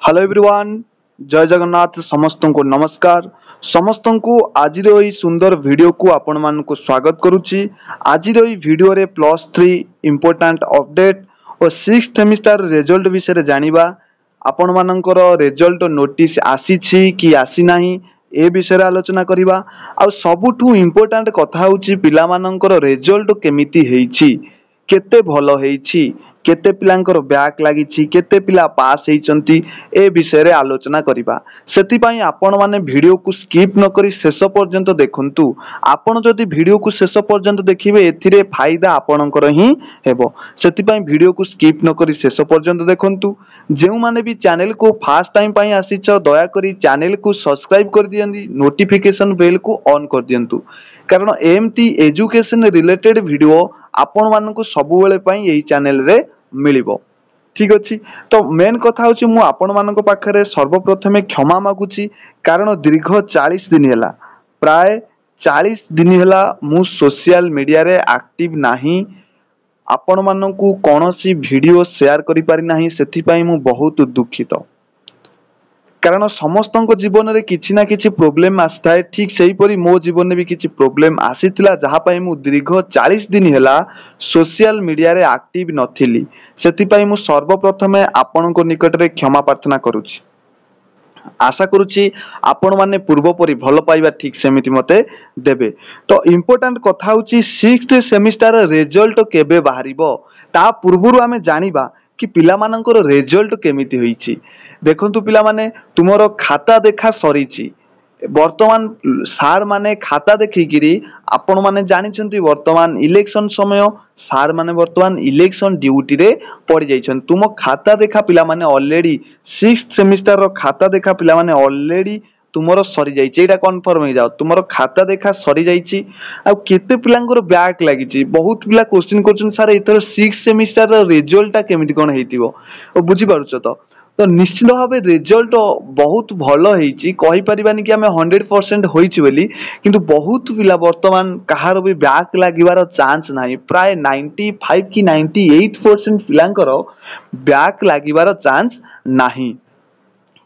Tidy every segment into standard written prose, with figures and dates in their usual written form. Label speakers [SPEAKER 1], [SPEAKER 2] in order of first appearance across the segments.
[SPEAKER 1] Hello everyone जय जगन्नाथ समस्त को नमस्कार समस्त को आज सुंदर वीडियो को आपण मान को स्वागत करुच्ची। आज वीडियो रे +3 इम्पोर्टाट अपडेट और 6th सेमिस्टर रिजल्ट विषय जानिबा। आपण मानकर रिजल्ट नोटिस आसी कि आसी नाही ए विषय आलोचना करिबा। आ सबुठु इम्पोर्टाट कथा होची पिला मानकर रिजल्ट केमिति हेइची, केते भलो हेइची, केते पिलांकर बैक लागिछि, केते पिला पास हेइचंती ए विषय रे आलोचना करिबा। सेति पई आपण माने वीडियो को स्किप न करी शेष पर्यंत देखंतु। आपण जदि वीडियो को शेष पर्यंत देखिबे एथिरे फायदा आपणकर ही हेबो। सेति पई वीडियो को स्किप न करी शेष पर्यंत देखंतु। जेउ माने भी चैनल को फर्स्ट टाइम पई आसीछ दया करी चैनल को सब्सक्राइब कर दियंदी, नोटिफिकेशन बेल को ऑन कर दियंतु, कारण एमती एजुकेशन रिलेटेड वीडियो आपण मानकु सबु बेले पई एही चैनल रे मिलिबो। ठीक अछि। तो मेन कथा होची मु आपण मानक पाखरे सर्वप्रथमे क्षमा मागुची, कारण दीर्घ 40 दिन हैला, प्राय 40 दिन हैला मु सोशल मीडिया रे एक्टिव नाही। आपण मानकु कोनोसी वीडियो शेयर करि पारि नाही, सेति पई मु बहुत दुखित। कारण समस्त जीवन में किछि ना किछि प्रोब्लेम आसता, ठीक सही परी मो जीवन में भी किछि प्रोब्लेम आसीथिला, जहा पई मु दीर्घ 40 दिन हैला सोशल मीडिया रे एक्टिव नथिली। सेति पई मु सर्वप्रथमे आपनको निकट रे क्षमा प्रार्थना करूची। आशा करूची आपण माने पूर्व परी भलो पाइबा ठीक सेमिति मते देबे। तो इम्पोर्टेंट कथा होची 6th सेमिस्टर रिजल्ट केबे बाहरिबो ता पूर्वरु आमे जानिबा कि पिला मानकर रिजल्ट केमिति होईची। देखंतु पिला माने तुमरो खाता देखा सरीची, वर्तमान सार माने खाता देखिकिरी आपण माने जानिछंती वर्तमान इलेक्शन समय सार माने वर्तमान इलेक्शन ड्यूटी रे पड़ी जाइछन। तुम खाता देखा पिला माने ऑलरेडी 6th सेमिस्टर रो खाता देखा पिला माने ऑलरेडी तुमरो सरी जाइछि, एटा कन्फर्म हो जाओ तुमरो खाता देखा सरी जाइछि। आ केते पिलांकर बैक लागिछि, बहुत पिला क्वेश्चन करछन सर एथर 6th सेमिस्टर रो रिजल्ट केमिति कोन हेतिबो ओ बुझी पारुछ। तो निश्चित भावे रिजल्ट बहुत भलो हेइछि, कहि परिबानी कि हमें 100% होइछि बोली, किंतु बहुत पिला वर्तमान कहार भी बैक लागिबार चांस नाही। प्राय 95 कि 98% पिलांकर बैक लागिबार चांस नाही,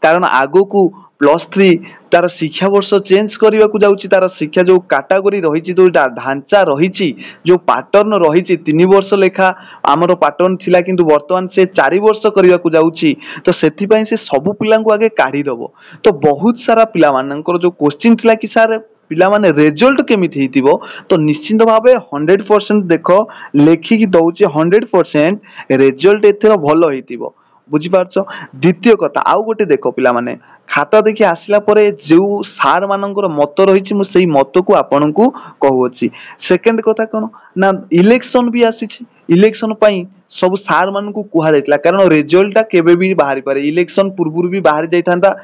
[SPEAKER 1] कारण आगो को +3 तार शिक्षा वर्ष चेंज करने को जाउची। तार शिक्षा जो कैटेगरी रही, जो ढांचा रही, जो पैटर्न रही, 3 वर्ष लेखा आमर पैटर्न थिला, किंतु वर्तमान से 4 वर्ष करने को जाउची। तो सेति पई से सब पिला को आगे काढी दबो। तो बहुत सारा पिला मानकर जो क्वेश्चन थिला कि सर पिला माने रिजल्ट केमिति हेतिबो, तो निश्चित भावे 100% देखो लेखिकी दउची 100% रिजल्ट एथरो भलो हेतिबो, बुझी पारछ। द्वितीय कथा आउ गोटे देखो पिला माने खाता देखि आसला परे जो सार मानकर मत रही, मु सेही मत को आपन को कहउछि। सेकंड कथा कोन ना इलेक्शन भी आसीछि, इलेक्शन पई सब सार मान को कुहा जाइतला, कारण रिजल्ट ता केबे भी बाहरी पारे, इलेक्शन पूर्वरु भी बाहरी जाइथांता,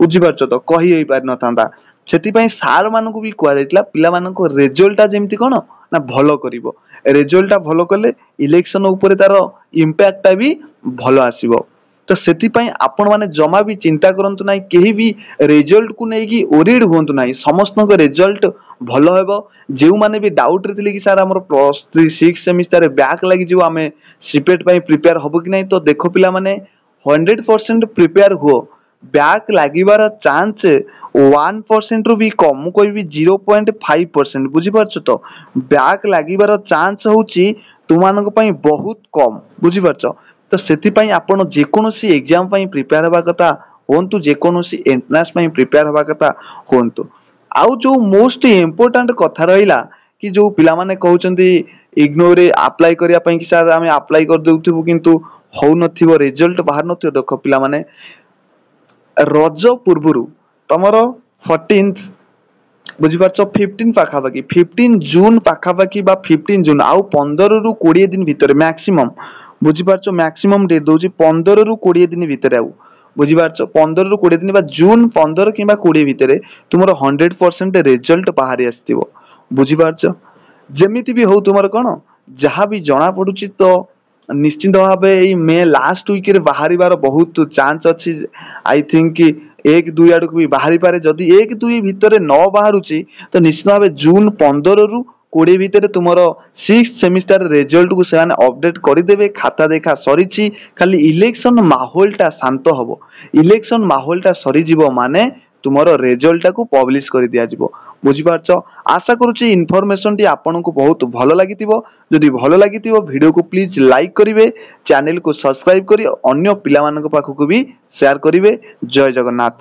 [SPEAKER 1] बुझी पारछ तो कहि होई पार नथांता। सेति पई सार मान को भी कुहा जाइतला पिला मान को रिजल्ट ता जेमति कोन ना भलो करिवो, रिजल्ट ता भलो कले इलेक्शन ऊपर तार इंपैक्ट ता भी भलो आसीबो। तो सेति पई आपण माने जमा भी चिंता करंतु नाही, केही भी रिजल्ट को नै कि ओरिड होंतु नाही, समस्त को रिजल्ट भलो हेबो। जेउ माने भी डाउट रथिले कि सर हमर +3 6 सेमिस्टर रे बैक लागि जिवो, आमे सीपेट पई प्रिपेयर होबो कि नाही, तो देखो पिला माने 100% प्रिपेयर हो। बैक लागिबार चांस 1% रु भी कम, मु कोइ भी 0.5%, बुझी पारछ। तो बैक लागिबार चांस होउची तुमानक पई बहुत कम, बुझी पारछ। तो सेति पई आपण जे कोनोसी एग्जाम पई प्रिपेयर होबा कथा होंतु, जे कोनोसी एंट्रेंस पई प्रिपेयर होबा कथा होंतु। आउ जो मोस्ट इंपोर्टेंट कथा रहिला कि जो पिला माने कहउचंती इग्नोर अप्लाई करिया पई कि सर हमें अप्लाई कर देउथिबो, किंतु हो नथिबो, रिजल्ट बाहर नथिबो। देखो पिला माने रज पूर्वरु तमरो 14th बुझी पारछ 15 पाखापाखि 15 जून पाखापाखि बा 15 जून आउ 15 रु 20 दिन भितर मैक्सिमम, बुझी पारछ मैक्सिमम डेट दोची 15 रु 20 दिन भितर। आउ बुझी पारछ 15 रु 20 दिन बा जून 15 किबा 20 भितर तुमरो 100% रिजल्ट बाहरी आस्तिबो, बुझी पारछ। जेमिति भी हो तुमरो कोन जहा भी जणा पडुची, तो निश्चित भावे ए मे लास्ट वीक रे बाहरी बार बहुत चांस अछि। आई थिंक कि 1-2 आडक भी बाहरी पारे, जदि 1-2 भितर न बाहरुची तो निश्चित भावे जून 15 रु 20 ଭିତରେ ତୁମର 6th ସେମିଷ୍ଟାର ରେଜଲ୍ଟ କୁ ସେମାନେ ଅପଡେଟ୍ କରିଦେବେ। ଖାତା ଦେଖା ସରିଛି, ଖାଲି ଇଲେକ୍ସନ ମାହୋଲଟା ଶାନ୍ତ ହବ। ଇଲେକ୍ସନ ମାହୋଲଟା ସରିଯିବ ମାନେ ତୁମର ରେଜଲ୍ଟଟାକୁ ପବ୍ଲିଶ କରି ଦିଆଯିବ। ବୁଝିପାରୁଛ? ଆଶା କରୁଛି ଇନଫର୍ମେସନଟି ଆପଣଙ୍କୁ ବହୁତ ଭଲ ଲାଗିଥିବ। ଯଦି ଭଲ ଲାଗିଥିବ ଭିଡ଼ିଓକୁ ପ୍ଲିଜ ଲାଇକ୍ କରିବେ, ଚ୍ୟାନେଲକୁ ସବସ୍କ୍ରାଇବ କରି ଅନ୍ୟ ପିଲାମାନଙ୍କ ପାଖକୁ ବି ସେୟାର କରିବେ। ଜୟ ଜଗନ୍ନାଥ।